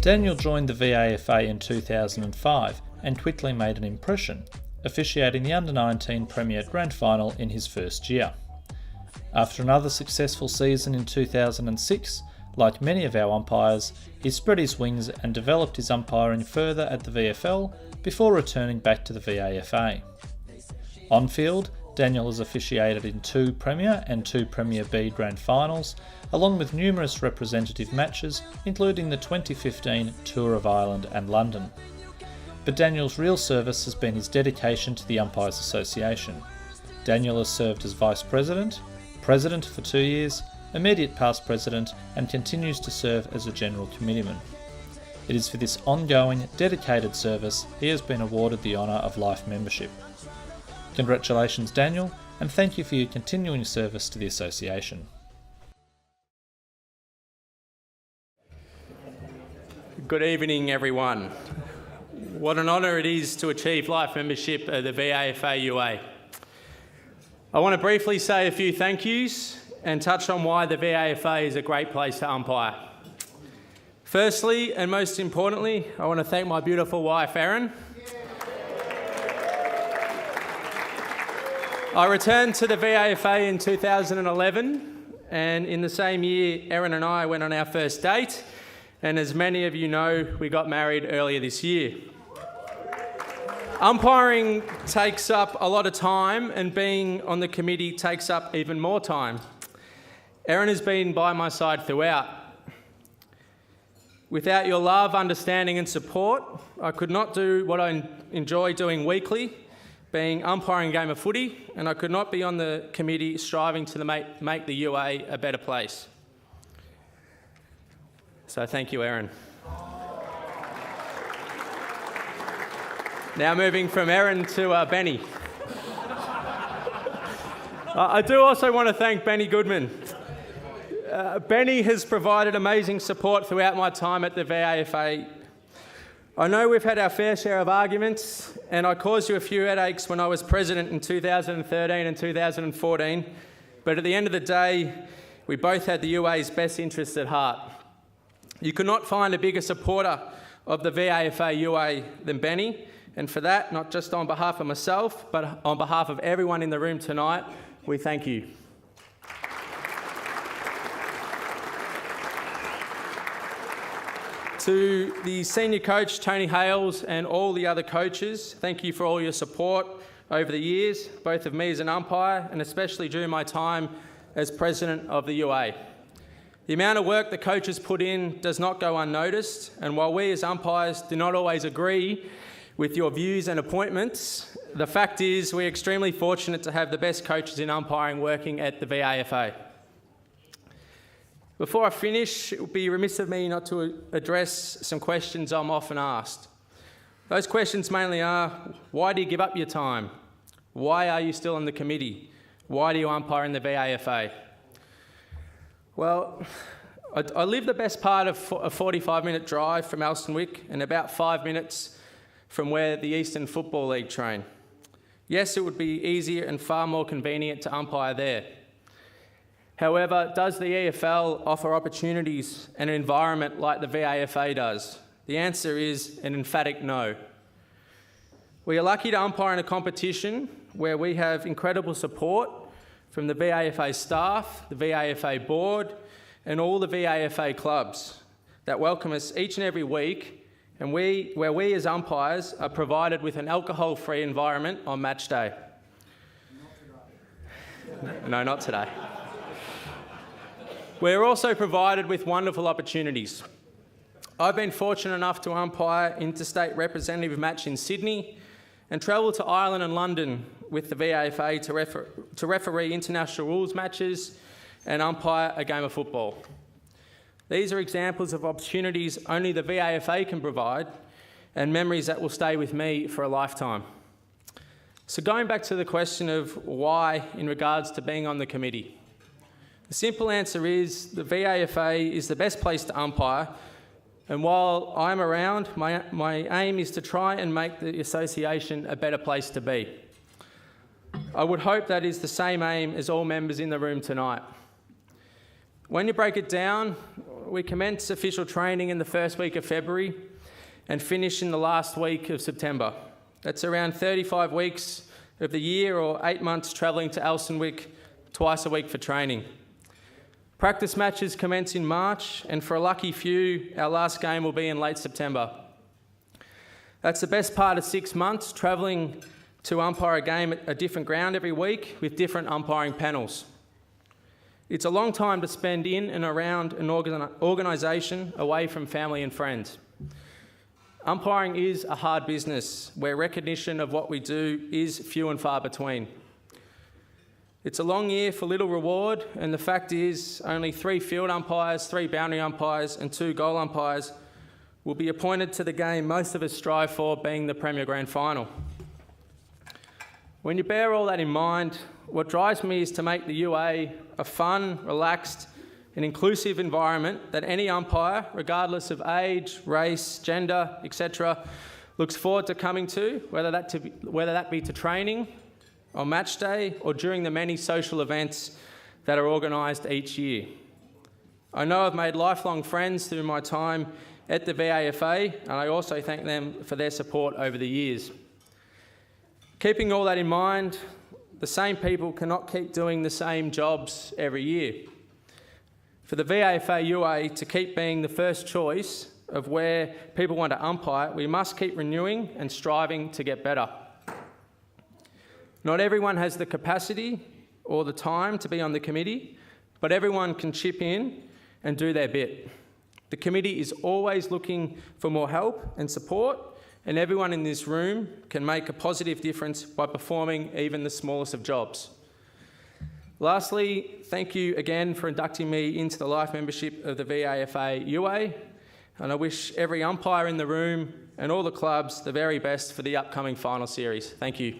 Daniel joined the VAFA in 2005 and quickly made an impression, officiating the Under-19 Premier Grand Final in his first year. After another successful season in 2006, like many of our umpires, he spread his wings and developed his umpiring further at the VFL before returning back to the VAFA. On field, Daniel has officiated in 2 Premier and 2 Premier B Grand Finals, along with numerous representative matches, including the 2015 Tour of Ireland and London. But Daniel's real service has been his dedication to the Umpires Association. Daniel has served as Vice President, President for 2 years, immediate past President, and continues to serve as a General Committeeman. It is for this ongoing, dedicated service he has been awarded the honour of life membership. Congratulations, Daniel, and thank you for your continuing service to the Association. Good evening, everyone. What an honour it is to achieve life membership at the VAFA UA. I want to briefly say a few thank yous and touch on why the VAFA is a great place to umpire. Firstly, and most importantly, I want to thank my beautiful wife, Erin. I returned to the VAFA in 2011, and in the same year, Erin and I went on our first date, and as many of you know, we got married earlier this year. Umpiring takes up a lot of time, and being on the committee takes up even more time. Erin has been by my side throughout. Without your love, understanding and support, I could not do what I enjoy doing weekly, being umpiring a game of footy, and I could not be on the committee striving to make the UA a better place. So thank you, Erin. Now moving from Erin to Benny. I do also want to thank Benny Goodman. Benny has provided amazing support throughout my time at the VAFA. I know we've had our fair share of arguments, and I caused you a few headaches when I was president in 2013 and 2014, but at the end of the day, we both had the UA's best interests at heart. You could not find a bigger supporter of the VAFA UA than Benny, and for that, not just on behalf of myself, but on behalf of everyone in the room tonight, we thank you. To the senior coach, Tony Hales, and all the other coaches, thank you for all your support over the years, both of me as an umpire and especially during my time as president of the UA. The amount of work the coaches put in does not go unnoticed, and while we as umpires do not always agree with your views and appointments, the fact is we're extremely fortunate to have the best coaches in umpiring working at the VAFA. Before I finish, it would be remiss of me not to address some questions I'm often asked. Those questions mainly are, why do you give up your time? Why are you still on the committee? Why do you umpire in the VAFA? Well, I live the best part of a 45-minute drive from Elstonwick and about 5 minutes from where the Eastern Football League train. Yes, it would be easier and far more convenient to umpire there. However, does the EFL offer opportunities and an environment like the VAFA does? The answer is an emphatic no. We are lucky to umpire in a competition where we have incredible support from the VAFA staff, the VAFA board, and all the VAFA clubs that welcome us each and every week, and where we as umpires are provided with an alcohol-free environment on match day. No, not today. We're also provided with wonderful opportunities. I've been fortunate enough to umpire interstate representative match in Sydney and travel to Ireland and London with the VAFA to referee international rules matches and umpire a game of football. These are examples of opportunities only the VAFA can provide and memories that will stay with me for a lifetime. So going back to the question of why in regards to being on the committee. The simple answer is the VAFA is the best place to umpire, and while I'm around, my aim is to try and make the association a better place to be. I would hope that is the same aim as all members in the room tonight. When you break it down, we commence official training in the first week of February and finish in the last week of September. That's around 35 weeks of the year, or 8 months travelling to Elsternwick twice a week for training. Practice matches commence in March, and for a lucky few, our last game will be in late September. That's the best part of 6 months, travelling to umpire a game at a different ground every week with different umpiring panels. It's a long time to spend in and around an organisation away from family and friends. Umpiring is a hard business where recognition of what we do is few and far between. It's a long year for little reward, and the fact is only 3 field umpires, 3 boundary umpires and 2 goal umpires will be appointed to the game most of us strive for, being the Premier Grand Final. When you bear all that in mind, what drives me is to make the UA a fun, relaxed and inclusive environment that any umpire, regardless of age, race, gender, etc., looks forward to coming to, whether that be to training, on match day, or during the many social events that are organised each year. I know I've made lifelong friends through my time at the VAFA, and I also thank them for their support over the years. Keeping all that in mind, the same people cannot keep doing the same jobs every year. For the VAFA UA to keep being the first choice of where people want to umpire, we must keep renewing and striving to get better. Not everyone has the capacity or the time to be on the committee, but everyone can chip in and do their bit. The committee is always looking for more help and support, and everyone in this room can make a positive difference by performing even the smallest of jobs. Lastly, thank you again for inducting me into the life membership of the VAFA UA, and I wish every umpire in the room and all the clubs the very best for the upcoming final series. Thank you.